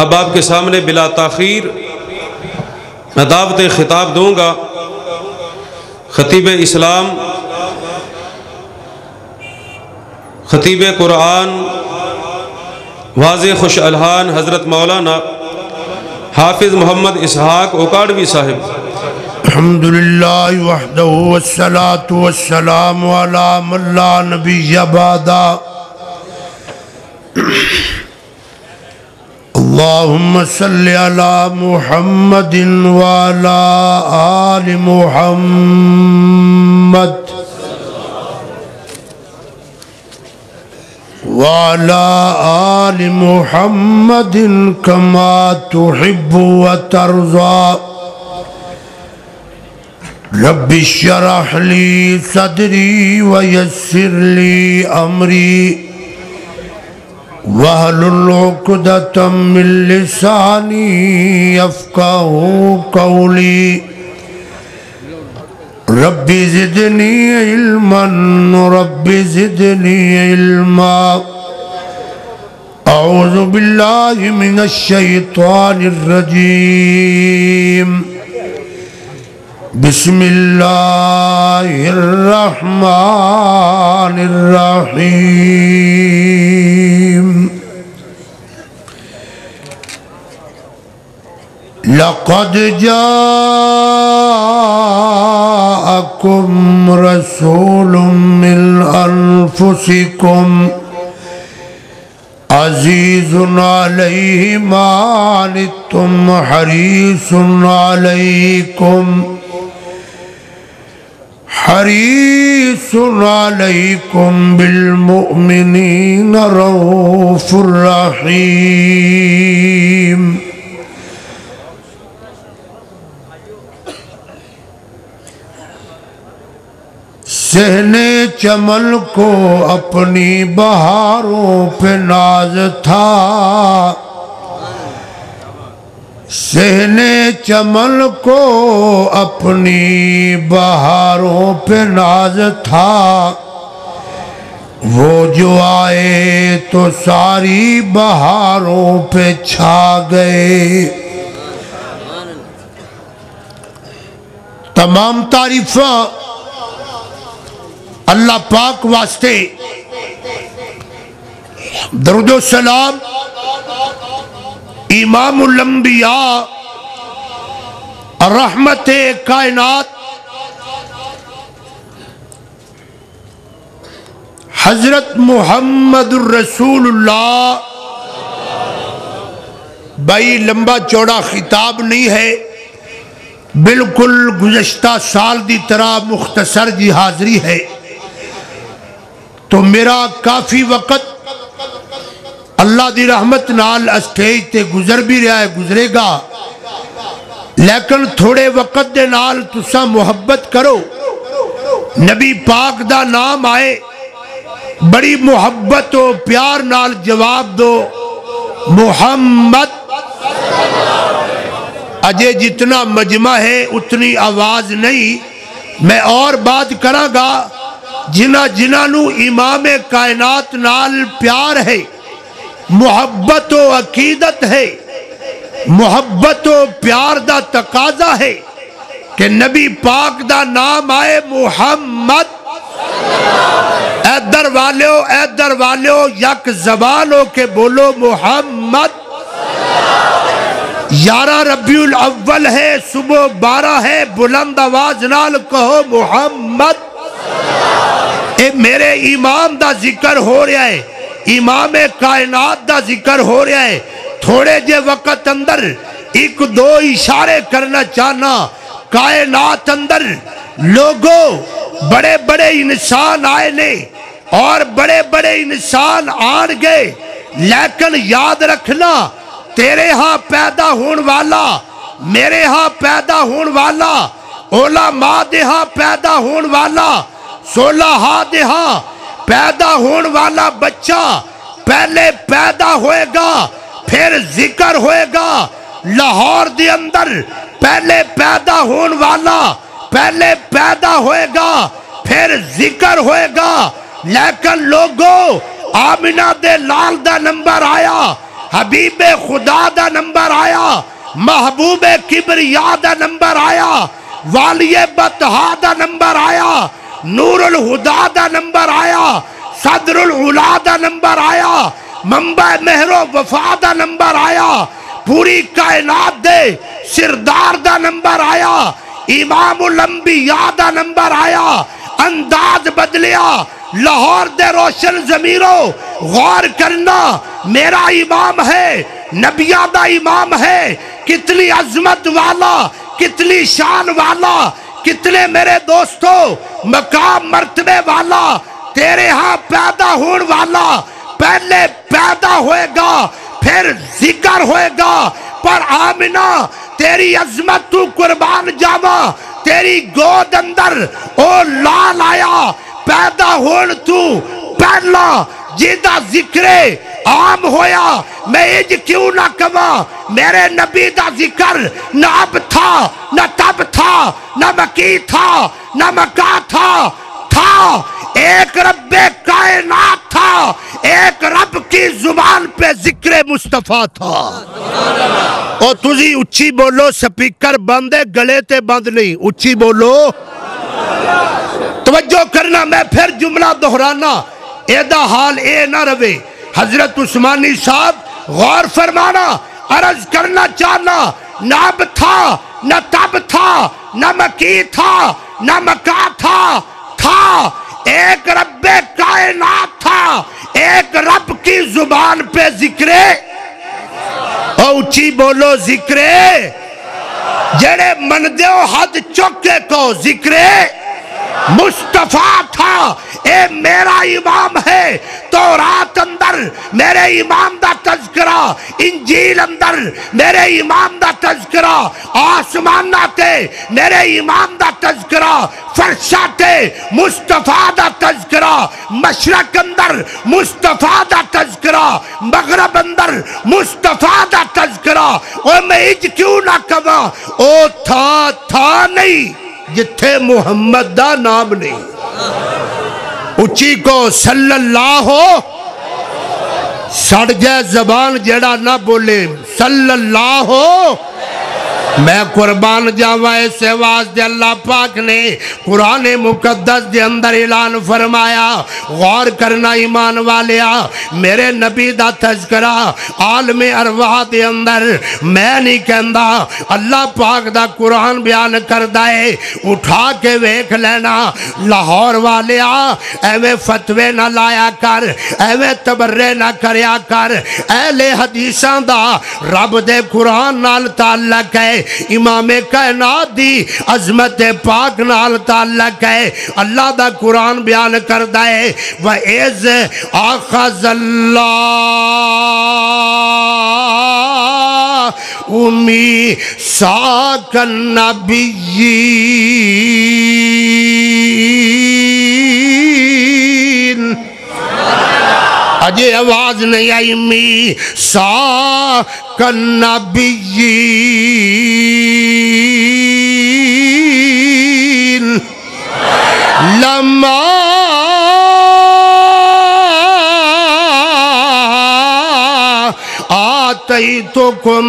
اب آپ کے سامنے بلا تاخیر میں دعوت خطاب دوں گا خطیب اسلام، خطیب قرآن، واضح خوش الحان حضرت مولانا حافظ محمد اسحاق اوکاڑوی صاحب۔ الحمدللہ وحدہ والصلاة والسلام علی من لا نبی بعدہ۔ اللہم صلی علی محمد وعلی آل محمد وعلى آل محمد كما تحب وترضى۔ رب اشرح لي صدري ويسر لي أمري واحلل عقدة من لساني يفقهوا قولي۔ رب زدنی علما رب زدنی علما۔ اعوذ باللہ من الشیطان الرجیم۔ بسم اللہ الرحمن الرحیم۔ لقد جاءكم رسول من أنفسكم عزيز عليه ما عنتم حريص عليكم بالمؤمنين رؤوف رحيم۔ صحنے چمن کو اپنی بہاروں پہ ناز تھا، صحنے چمن کو اپنی بہاروں پہ ناز تھا، وہ جو آئے تو ساری بہاروں پہ چھا گئے۔ تمام تعریفاں اللہ پاک واسطے، درود و سلام امام الانبیاء رحمت کائنات حضرت محمد الرسول اللہ۔ بھائی لمبا چوڑا خطاب نہیں ہے، بالکل گزشتہ سال دی طرح مختصر جی حاضری ہے، تو میرا کافی وقت اللہ دی رحمت نال اسٹیج تے گزر بھی رہا ہے، گزرے گا، لیکن تھوڑے وقت دے نال تسا محبت کرو، نبی پاک دا نام آئے بڑی محبت و پیار نال جواب دو محمد۔ اجے جتنا مجمع ہے اتنی آواز نہیں، میں اور بات کراں گا جنہاں نو امام کائنات نال پیار ہے، محبت و عقیدت ہے، محبت و پیار دا تقاضا ہے کہ نبی پاک دا نام آئے محمد۔ اے در والیو یک زبان ہو کے بولو محمد۔ 11 ربیع الاول ہے، صبح 12 ہے، بلند آواز نال کہو محمد۔ اے میرے امام دا ذکر ہو رہا ہے، امام کائنات دا ذکر ہو رہا ہے، تھوڑے جے وقت اندر ایک دو اشارے کرنا چاہنا۔ کائنات اندر لوگوں بڑے بڑے انسان آئے نے اور بڑے بڑے انسان آن گئے، لیکن یاد رکھنا تیرے ہاں پیدا ہون والا، میرے ہاں پیدا ہون والا، علماء دے ہاں پیدا ہون والا، صلحاء دے ہاں پیدا ہون والا بچہ پہلے پیدا ہوئے گا پھر ذکر ہوئے گا۔ لاہور دے اندر پہلے پیدا ہون والا پہلے پیدا ہوئے گا پھر ذکر ہوئے گا، لیکن لوگوں آمنہ دے لال دا نمبر آیا، حبیب خدا دا نمبر آیا، محبوب کبریا دا نمبر آیا، والی بطحا دا نمبر آیا، نور الہدا دا نمبر آیا، صدر العلا دا نمبر آیا، منبع مہر و وفا دا نمبر آیا، پوری کائنات دے سردار دا نمبر آیا، امام الانبیاء دا نمبر آیا، انداز بدلیا لاہور دے روشن ضمیروں، غور کرنا میرا امام ہے، نبیہ دا امام ہے، کتنی عظمت والا، کتنی شان والا، کتنے میرے دوستوں مقام مرتبے والا، تیرے ہاں پیدا ہون والا، پہلے پیدا ہوئے گا پھر ذکر ہوئے گا، پر آمنہ تیری عظمت تو قربان جاوا، تیری گود اندر او لال آیا، پیدا ہون تو پہلا جیدہ ذکر عام ہویا، میں اج کیوں نہ کما، میرے نبی دا ذکر نہ اب تھا نہ تب تھا نہ مکی تھا نہ مکہ تھا ایک رب کائنات تھا، ایک رب کی زبان پہ ذکر مصطفیٰ تھا۔ اور تجھی اچھی بولو، سپیکر بندے گلے تے بند نہیں، اچھی بولو، توجہ کرنا، میں پھر جملہ دہرانا، ایدہ حال اے نہ روے۔ حضرت عثمانی صاحب غور فرمانا، عرض کرنا چاہنا، نہ اب تھا نہ تب تھا نہ مکی تھا نہ مکہ تھا ایک رب کائنات تھا، ایک رب کی زبان پہ ذکرے، اور اچھی بولو ذکرے، جڑے مندیو حد چکے کو ذکرے مصطفیٰ تھا۔ اے میرا امام ہے، تورات اندر میرے امام دا تذکرہ، انجیل اندر میرے امام دا تذکرہ، آسمانہ تے میرے امام دا تذکرہ، فرشہ تے مصطفیٰ دا تذکرہ، مشرق اندر مصطفیٰ دا تذکرہ، مغرب اندر مصطفیٰ دا تذکرہ۔ اور میں اج کیوں نہ کہا او تھا نہیں جتھے محمد دا نام نہیں، اچھی کو صلی اللہ ہو، سڑ جائے زبان جڑا نہ بولے، صلی اللہ ہو، میں قربان جاوا اسے واسطے اللہ پاک نے قرآن مقدس دے اندر اعلان فرمایا، غور کرنا ایمان والیا، میرے نبی دا تذکرہ عالم ارواح دے اندر میں نہیں کہندا، اللہ پاک دا قرآن بیان کردہ ہے، اٹھا کے ویکھ لینا، لاہور والیا ایویں فتوے نہ لایا کر، ایویں تبرے نہ کریا کر، اہل حدیثاں دا رب دے قرآن نال تعلق ہے، امام کائنات دی عظمت پاک نال تعلق ہے، اللہ دا قرآن بیان کردہ ہے، وَإِذْ أَخَذَ اللَّهُ مِيثَاقَ النَّبِيِّينَ، اجے آواز نہیں آئی، میثاق النبیین لما آتیتکم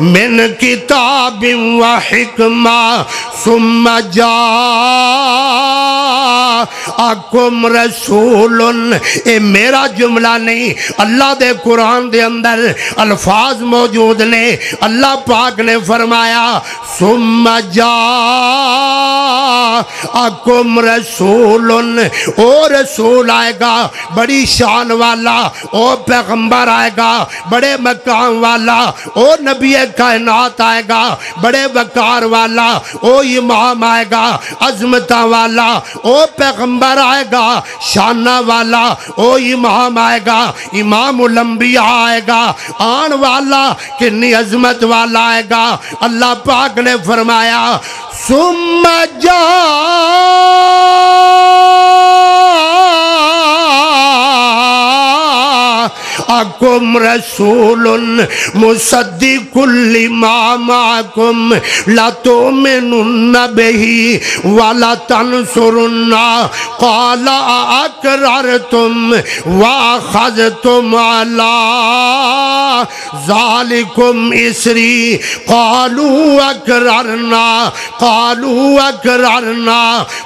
من کتاب و حکمہ ثم جاءکم رسول، اے میرا جملہ نہیں، اللہ دے قرآن دے اندر الفاظ موجود نے، اللہ پاک نے فرمایا ثم جاءکم رسول، او رسول آئے گا بڑی شان والا، او پیغمبر آئے گا بڑے مقام والا، او نبی کائنات آئے گا بڑے وقار والا، او امام آئے گا عظمتہ والا، او پیغمبر آئے گا شانہ والا، او امام آئے گا امام الانبیاء آئے گا آن والا، کنی عظمت والا آئے گا۔ اللہ پاک نے فرمایا ثم جاءکم رسول مصدق لما معکم لتؤمنن به ولتنصرن قال اقررتم واخذتم على ذالکم اسری قالوا اقررنا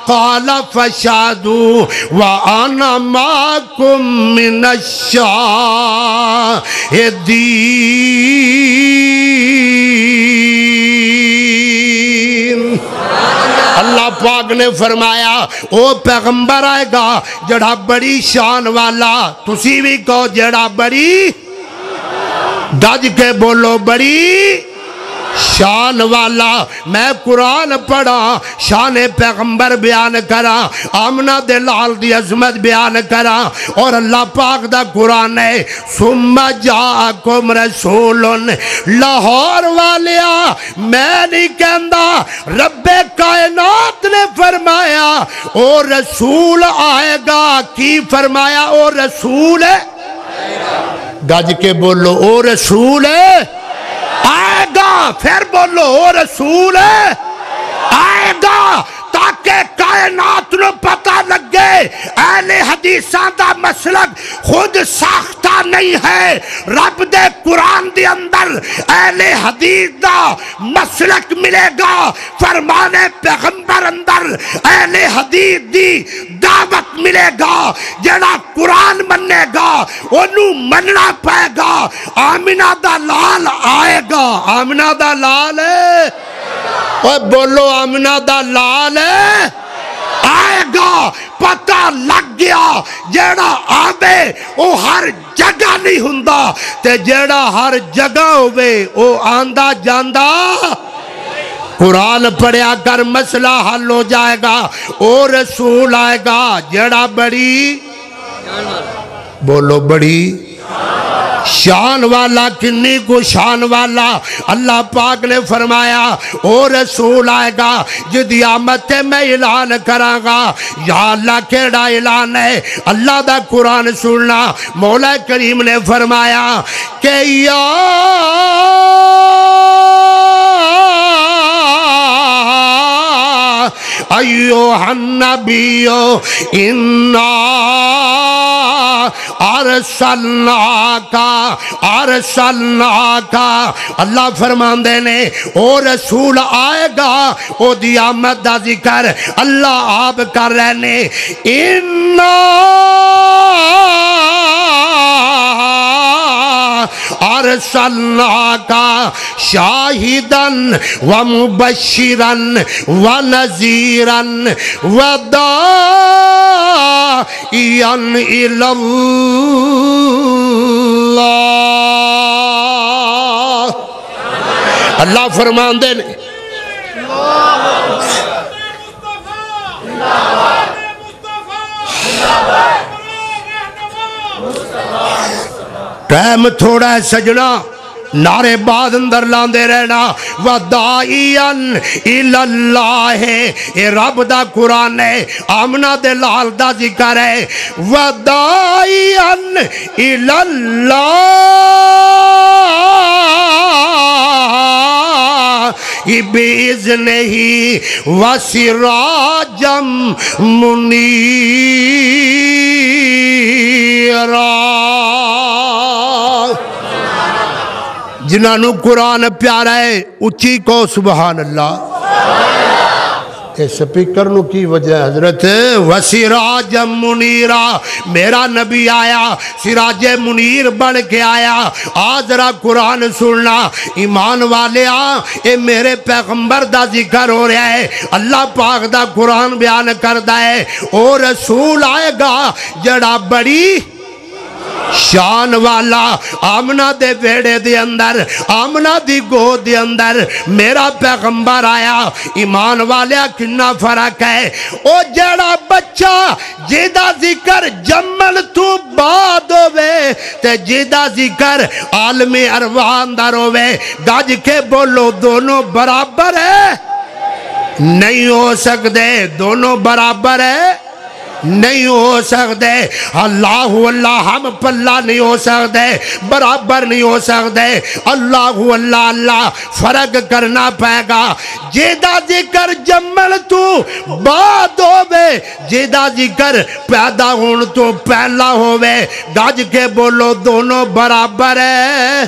قال فاشهدوا وانا معكم من الشاہدین۔ اللہ پاک نے فرمایا او پیغمبر آئے گا جڑا بڑی شان والا، تسی بھی کہو جڑا بڑی، گج کے بولو بڑی شان والا۔ میں قرآن پڑھا، شان پیغمبر بیان کرا، آمنہ دے لال دی عظمت بیان کرا، اور اللہ پاک دا قرآن ہے ثم جاءکم رسول۔ لاہور والیا میں نہیں کہندا، رب کائنات نے فرمایا او رسول آئے گا۔ کی فرمایا؟ او رسول ہے، گج کے بولو او رسول ہے آئے گا۔ پھر بولو او رسول ہے آئے گا، تاکہ کائنات نو پتہ لگے اہل حدیثاں دا مسلک خود ساختہ نہیں ہے۔ رب دے قرآن دے اندر اہل حدیث دا مسلک ملے گا، فرمان پیغمبر اندر اہل حدیث دی دعوت ملے گا۔ جڑا قرآن مننے گا انہوں مننا پائے گا۔ آمنہ دا لال آئے گا، آمنہ دا لال ہے، اور بولو آمنہ دا لال ہے آئے گا۔ پتہ لگ گیا جیڑا آبے او ہر جگہ نہیں ہوندا، تے جیڑا ہر جگہ ہوئے او آندہ جاندہ۔ قرآن پڑھیا کر، مسئلہ حل ہو جائے گا۔ او رسول آئے گا جیڑا بڑی، بولو بڑی شان والا۔ کنی کو شان والا؟ اللہ پاک نے فرمایا او رسول آئے گا جدی آمد میں اعلان کراں گا۔ یا اللہ کیڑا اعلان ہے؟ اللہ دا قرآن سننا۔ مولا کریم نے فرمایا کہ یا ایوہ النبی انا ارسلناکا۔ اللہ فرمان دینے او رسول آئے گا، او دی آمد دا ذکر اللہ آپ کر رہنے۔ انا ارسلناکا شاہدن ومبشرن ونذیرن وداعیاً الاللہ۔ اللہ فرمان دینے ٹائم تھوڑا ہے سجنا، نعرے بعد اندر لاندے رہنا۔ وَدَاعِيًا إِلَى اللَّهِ، اے رب دا قرآن ہے، آمنہ دے لال دا ذکر ہے۔ وَدَاعِيًا إِلَى اللَّهِ بِإِذْنِهِ وَسِرَاجًا مُنِيرًا۔ جنہوں قرآن پیارا ہے اچھی کو سبحان اللہ۔ اس سپیکر نو کی وجہ حضرت وسراج منیرا، میرا نبی آیا سراج منیر بن کے آیا۔ آج ذرا قرآن سننا ایمان والے، اے میرے پیغمبر دا ذکر ہو رہا ہے، اللہ پاک دا قرآن بیان کردہ ہے۔ اور رسول آئے گا جڑا بڑی شان والا، آمنہ دے بیڑے دے اندر، آمنہ دی گود دے اندر میرا پیغمبر آیا۔ ایمان والیا کنا فرق ہے، او جڑا بچہ جیدہ ذکر جمل تو بعد ہوئے تے جیدہ ذکر عالم ارواح اندر ہوئے، گاج کے بولو دونوں برابر ہے؟ نہیں ہو سکتے، دونوں برابر ہے؟ نہیں ہو سکتے۔ اللہ اللہ ہم پلہ نہیں ہو سکتے، برابر نہیں ہو سکتے۔ اللہ اللہ اللہ فرق کرنا پائے گا۔ جیدہ ذکر جمل تو بعد ہوئے، جیدہ ذکر پیدا ہون تو پہلا ہوئے، گاج کے بولو دونوں برابر ہے؟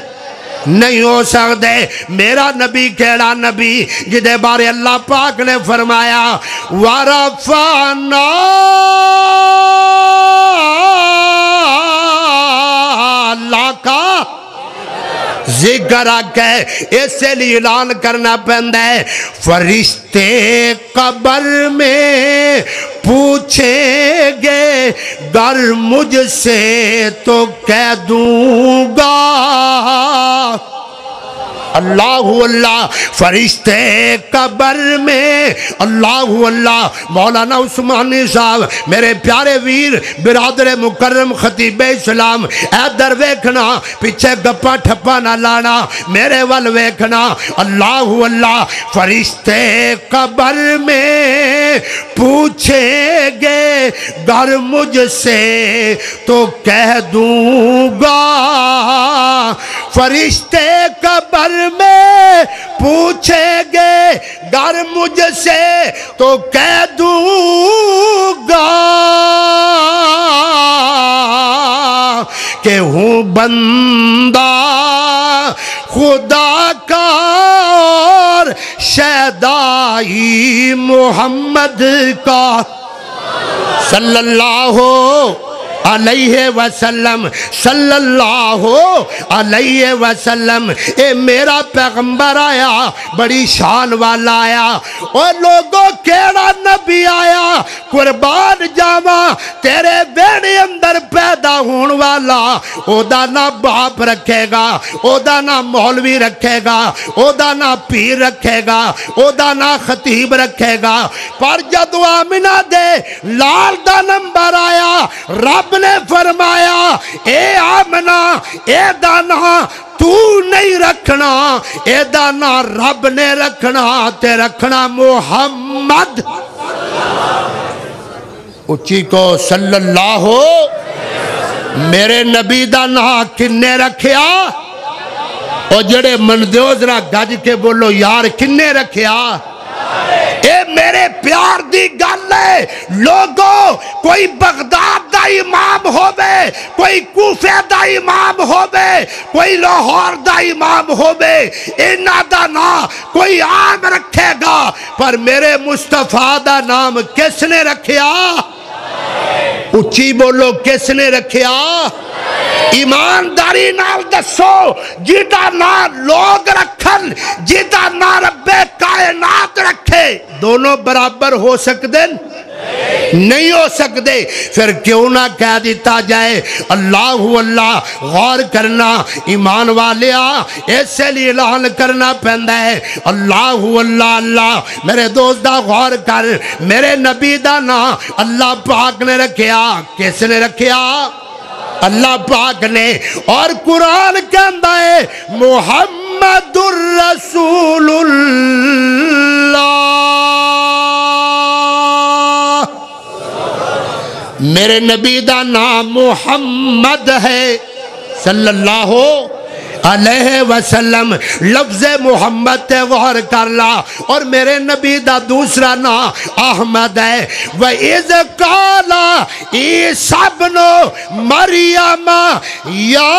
نہیں ہو سکتے۔ میرا نبی کیڑا نبی جدے بارے اللہ پاک نے فرمایا وَرَفَعْنَا لَكَ ذکر آکے اسے لیے اعلان کرنا پہندا ہے فرشتے قبر میں پوچھیں گے گر مجھ سے تو کہہ دوں گا اللہ اللہ فرشتے قبر میں اللہ اللہ مولانا عثمانی صاحب میرے پیارے ویر برادر مکرم خطیب اسلام ادھر ویکھنا پیچھے گپا ٹھپا نہ لانا میرے ول ویکھنا اللہ اللہ فرشتے قبر میں پوچھیں گے گر مجھ سے تو کہہ دوں گا فرشتے قبر میں پوچھیں گے گر مجھ سے تو کہہ دوں گا کہ ہوں بندہ خدا کا اور شیدائی محمد کا صلی اللہ علیہ وسلم صلی اللہ علیہ وسلم۔ اے میرا پیغمبر آیا بڑی شان والا آیا اور لوگوں کیڑا نبی آیا قربان جاوا تیرے بیڑے اندر پیدا ہون والا او دا نہ باپ رکھے گا او دا نہ مولوی رکھے گا او دا نہ پیر رکھے گا او دا نہ خطیب رکھے گا پر جدو آمنہ دے لال دا نمبر آیا رب نے فرمایا اے آمنہ اے دانا تو نہیں رکھنا اے دانا رب نے رکھنا تے رکھنا محمد اچھی کو صلی اللہ میرے نبی دانا کنے رکھیا اور جڑے مندیو ذرا گج کے بولو یار کنے رکھیا اے میرے پیار دی گل ہے لوگوں کوئی بغداد دا امام ہووے کوئی کوفے دا امام ہووے کوئی لاہور دا امام ہووے انہاں دا نام کوئی عام رکھے گا پر میرے مصطفیٰ دا نام کس نے رکھیا اچھی بولو کس نے رکھیا ایمانداری نال دسو جیدہ نا لوگ رکھن جیدہ نا رب کائنات رکھے دونوں برابر ہو سکتے نہیں ہو سکتے پھر کیوں نہ کہہ دیتا جائے اللہ اللہ غور کرنا ایمان والیا ایسے لیے اعلان کرنا پہندا ہے اللہ اللہ اللہ میرے دوست غور کر میرے نبی دا نا اللہ پاک نے رکھیا کس نے رکھیا اللہ پاک نے اور قرآن کہندا ہے محمد الرسول اللہ میرے نبی دا نام محمد ہے صلی اللہ علیہ وسلم لفظ محمد تے غور کر لا اور میرے نبی دا دوسرا نام احمد ہے وَإِذْ قَالَ عِيسَى ابْنُ مَرْيَمَ يَا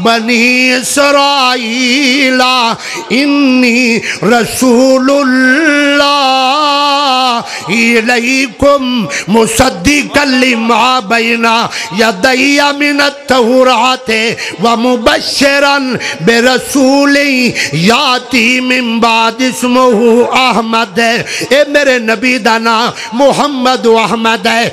بنی اسرائیل انی رسول اللہ الیکم مصدقا لما بین یدی من التوراۃ ومبشرا برسول یاتی من بعد اسمہ احمد اے میرے نبی دا نام محمد و احمد ہے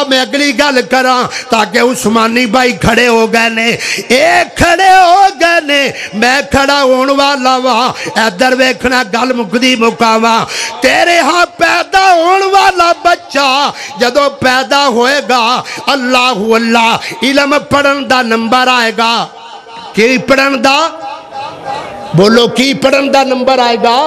میں اگلی گل کراں تاکہ عثمانی بھائی کھڑے ہو گئے نے ایک کھڑے ہو گئے نے میں کھڑا ہون والا وا ادھر ویکھنا گل مکدی مکاواں تیرے ہاں پیدا ہون والا بچہ جدو پیدا ہوئے گا اللہ اللہ علم پڑھن دا نمبر آئے گا کی پڑھن دا بولو کی پڑھن دا نمبر آئے گا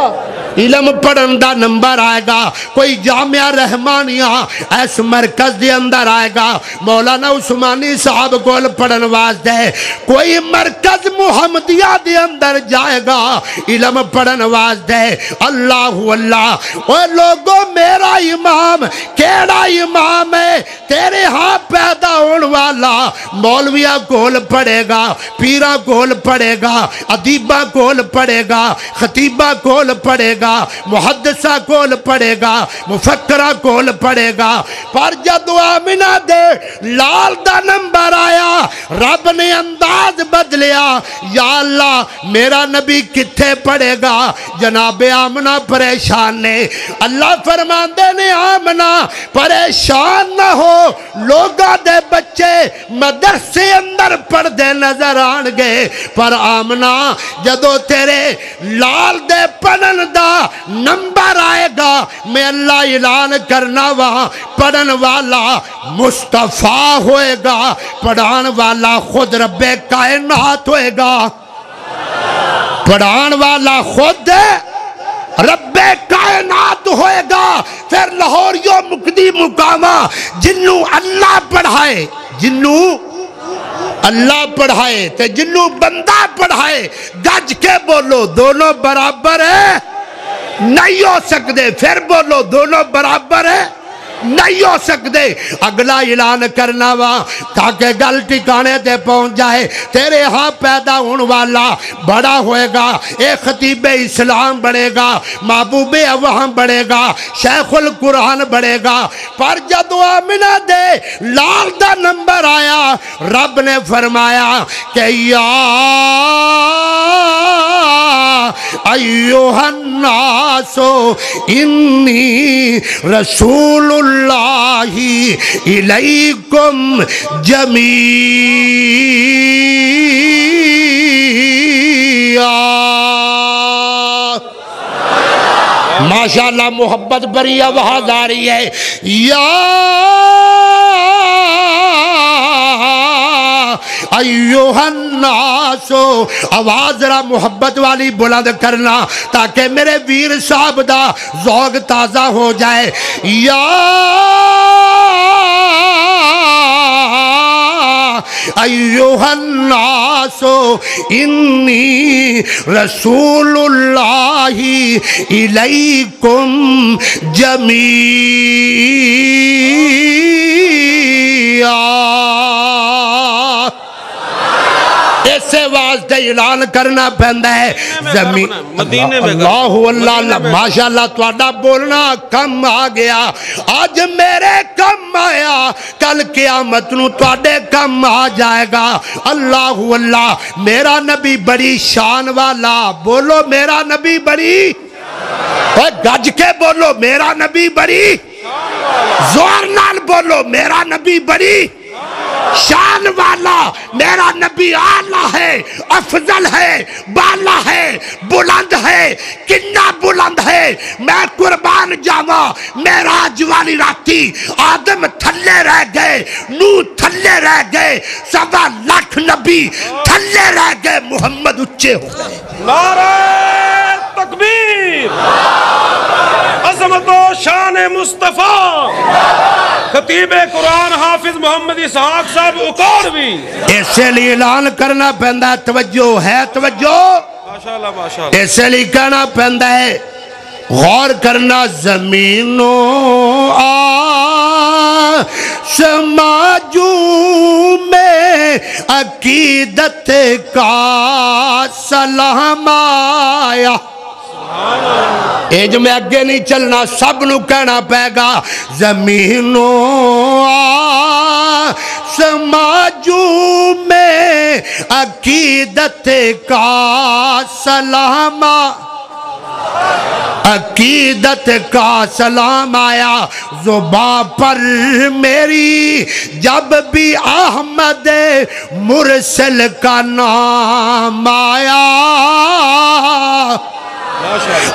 علم پڑھن دا نمبر آئے گا، کوئی جامعہ رحمانیہ اس مرکز دے اندر آئے گا، مولانا عثمانی صاحب کول پڑھن واسطے کوئی مرکز محمدیہ دے اندر جائے گا علم پڑھن واسطے۔ اللہ اللہ، اوہ لوگوں میرا امام کیڑا امام ہے؟ تیرے ہاں پیدا ہون والا مولویہ کول پڑھے گا، پیرہ کول پڑھے گا، ادیبہ کول پڑھے گا، خطیبہ کول پڑھے گا، محدثہ کول پڑھے گا، مفکرہ کول پڑھے گا۔ پر جدو آمنہ دے لال دا نمبر آیا، رب نے انداز بدلیا، یا اللہ میرا نبی کتھے پڑھے گا؟ جناب آمنہ پریشان نے۔ اللہ فرماندے نے آمنہ پریشان نہ ہو، لوگا دے بچے مدرسے اندر پڑھ دے نظر آن گئے، پر آمنہ جدو تیرے لال دے پڑھن دا نمبر آئے گا، میں اللہ اعلان کرنا وہاں پڑھن والا مصطفیٰ ہوئے گا، پڑھان والا خود رب کائنات ہوئے گا، پڑھان والا خود رب کائنات ہوئے گا۔ پھر لاہوریوں مقدی مقامہ جنوں اللہ پڑھائے، جنوں اللہ پڑھائے تے جنوں بندہ پڑھائے، گج کے بولو دونوں برابر ہیں؟ نہیں ہو سکتے۔ پھر بولو دونوں برابر ہیں؟ نہیں ہو سکتے۔ اگلا اعلان کرنا وہاں تاکہ گل ٹھکانے تے پہنچ جائے، تیرے ہاں پیدا ہون والا بڑا ہوئے گا، ایک خطیب اسلام بڑھے گا، محبوب اوہم بڑھے گا، شیخ القرآن بڑھے گا۔ پر جدو آمنہ دے لال دا نمبر آیا، رب نے فرمایا کہ یا ایوہ الناس انی رسول اللہ الیکم جمیعا۔ ماشاءاللہ محبت بری آواز آ رہی ہے، یا ایوہ الناس، آواز ذرا محبت والی بلند کرنا تاکہ میرے ویر صاحب دا ذوق تازہ ہو جائے۔ یا ایوہ الناس انی رسول اللہ الیکم جمیعا۔ ایسے واسطے اعلان کرنا پہندا ہے زمین اللہ اللہ۔ ماشاءاللہ تواڈا بولنا کم آ گیا، آج میرے کم آیا، کل قیامت نو تواڈے کم آ جائے گا۔ اللہ اللہ، میرا نبی بڑی شان والا، بولو میرا نبی بڑی، گج کے بولو میرا نبی بڑی، زور نال بولو میرا نبی بڑی شان والا، میرا نبی اعلیٰ ہے، افضل ہے، بالا ہے، بلند ہے۔ کنا بلند ہے؟ میں قربان جاوا، معراج والی راتی آدم تھلے رہ گئے، نوح تھلے رہ گئے، 1.25 لاکھ نبی تھلے رہ گئے، محمد اچھے ہو گئے۔ نعرہ تکبیر، عظمت و شان مصطفیٰ، خطیب قرآن حافظ محمد اسحاق صاحب اکاڑوی۔ ایسے لیے اعلان کرنا پہندا ہے، توجہ ہے توجہ، ماشاءاللہ ماشاءاللہ، ایسے لیے کہنا پہندا ہے، غور کرنا زمینوں آسماجوں میں عقیدت کا سلام آیا۔ اے جو میں اگے نہیں چلنا، سب نو کہنا پائے گا، زمینوں آسماجوں میں عقیدت کا سلام آیا، عقیدت کا سلام آیا زباں پر میری، جب بھی احمد مرسل کا نام آیا۔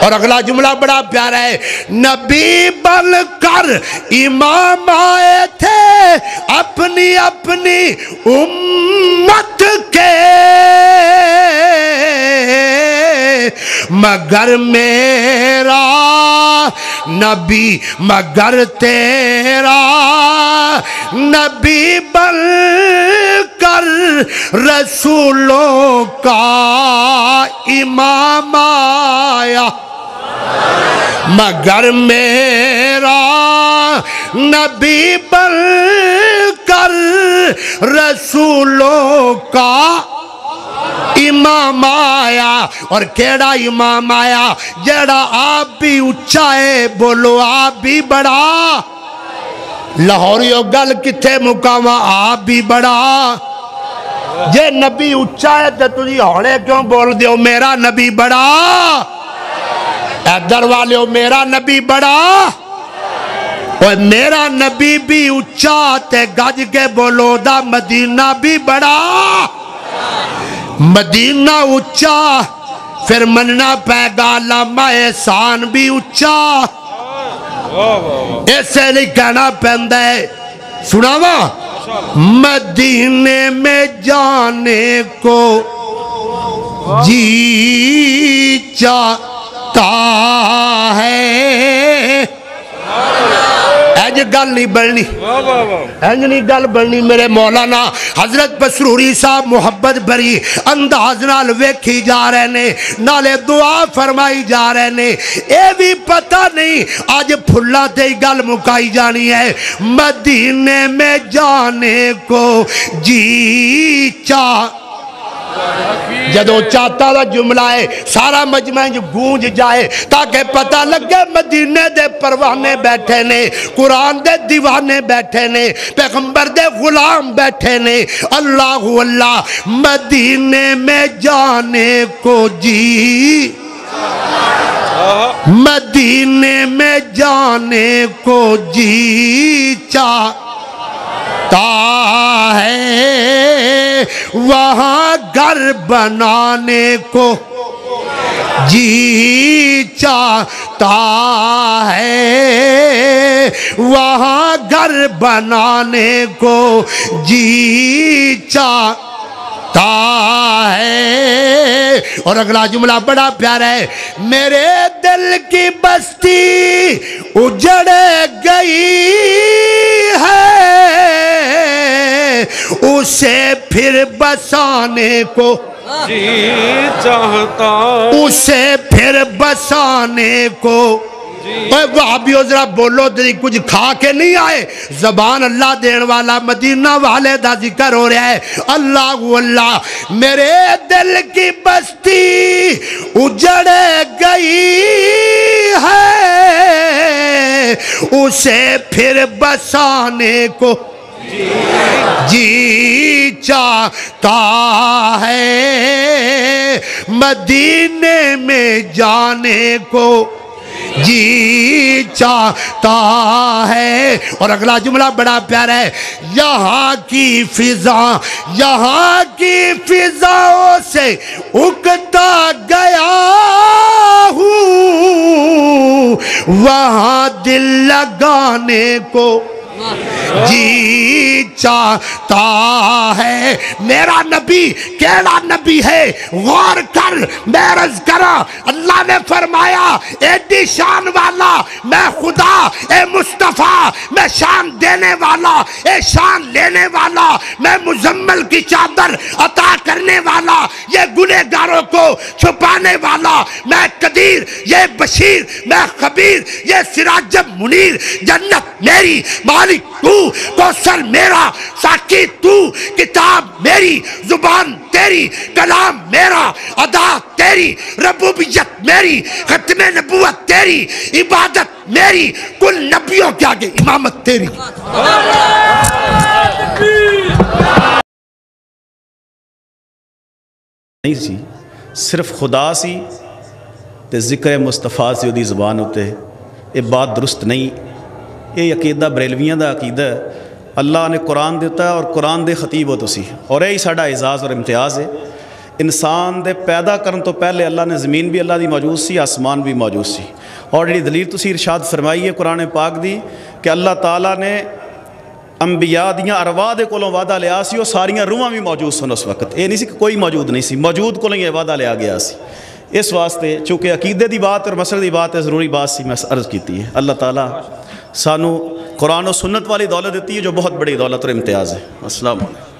اور اگلا جملہ بڑا پیارا ہے، نبی بن کر امام آئے تھے اپنی اپنی امت کے، مگر میرا نبی مگر تیرا نبی بن کر رسولوں کا امام آیا مگر میرا نبی بن کر رسولوں کا امام آیا اور کیڑا امام آیا جیڑا آپ بھی اچھا ہے بولو آپ بھی بڑا لاہوریو گل کتھے مقامہ آپ بھی بڑا جے نبی اچھا ہے تو تجھے ہوڑے کیوں بول دیو میرا نبی بڑا ادھر والیو میرا نبی بڑا اور میرا نبی بھی اچھا تے گج کے بولو دا مدینہ بھی بڑا مدینہ اچھا پھر مننا پہ گا علامہ احسان بھی اچھا ایسے نہیں کہنا پہندہ ہے سناوا مدینے میں جانے کو جی چاہتا ہے ایج گل نہیں بڑھنی ایج نہیں گل بڑھنی میرے مولانا حضرت پسروری صاحب محبت بری انداز نال ویکھی جا رہے نے نالے دعا فرمائی جا رہے نے اے بھی پتہ نہیں آج پھلا تے گل مکائی جانی ہے مدینے میں جانے کو جی چاہ جدو چاہتا دا جملہ ہے سارا مجمع گونج جائے تاکہ پتہ لگے مدینے دے پروانے بیٹھے نے قرآن دے دیوانے بیٹھے نے پیغمبر دے غلام بیٹھے نے اللہ اللہ مدینے میں جانے کو جی مدینے میں جانے کو جی چاہتا ہے وہاں گھر بنانے کو جی چاہتا ہے وہاں گھر بنانے کو جی چاہتا ہے اور اگلا جملہ بڑا پیارا ہے میرے دل کی بستی اجڑ گئی ہے اسے پھر بسانے کو جی چاہتا اسے پھر بسانے کو وہابیو ذرا بولو دری کچھ کھا کے نہیں آئے زبان اللہ دین والا مدینہ والے دا ذکر ہو رہا ہے اللہ اللہ میرے دل کی بستی اجڑ گئی ہے اسے پھر بسانے کو جی چاہتا ہے مدینے میں جانے کو جی چاہتا ہے اور اگلا جملہ بڑا پیارا ہے یہاں کی فضاؤں سے اگتا گیا ہوں وہاں دل لگانے کو جی چاہتا ہے میرا نبی کیڑا نبی ہے غور کر میں عرض کرا اللہ نے فرمایا ایڈی شان والا میں خدا اے مصطفیٰ میں شان دینے والا اے شان لینے والا میں مزمل کی چادر عطا کرنے والا یہ گنہگاروں کو چھپانے والا میں قدیر یہ بشیر میں خبیر یہ سراج منیر جنت میری مالک تو کوثر میرا ساقی تو کتاب میری زبان تیری کلام میرا ادا تیری ربوبیت میری ختم نبوت تیری عبادت میری کل نبیوں کے آگے امامت تیری نہیں سی صرف خدا سی تے ذکر مصطفیٰ سے دی زبان ہوتے یہ بات درست نہیں یہ عقیدہ بریلویاں دا عقیدہ ہے اللہ نے قرآن دیتا ہے اور قرآن دے خطیب ہو تسی اور یہی ساڑھا اعزاز اور امتیاز ہے انسان دے پیدا کرن تو پہلے اللہ نے زمین بھی اللہ دی موجود سی آسمان بھی موجود سی اور یہ دلیل تسی ارشاد فرمائی ہے قرآن پاک دی کہ اللہ تعالیٰ نے انبیاء دیاں ارواح دے کولوں وعدہ لیا سی اور ساریاں روحاں بھی موجود سن اس وقت یہ نہیں سی کہ کوئی موجود نہیں سی موجود کولوں یہ وعدہ لیا گیا سی اس واسطے چونکہ عقیدے دی بات اور مسئلے دی بات ہے، ضروری بات سی میں عرض کیتی ہے۔ اللہ تعالیٰ سانو قرآن و سنت والی دولت دیتی ہے جو بہت بڑی دولت اور امتیاز ہے۔ السلام علیکم۔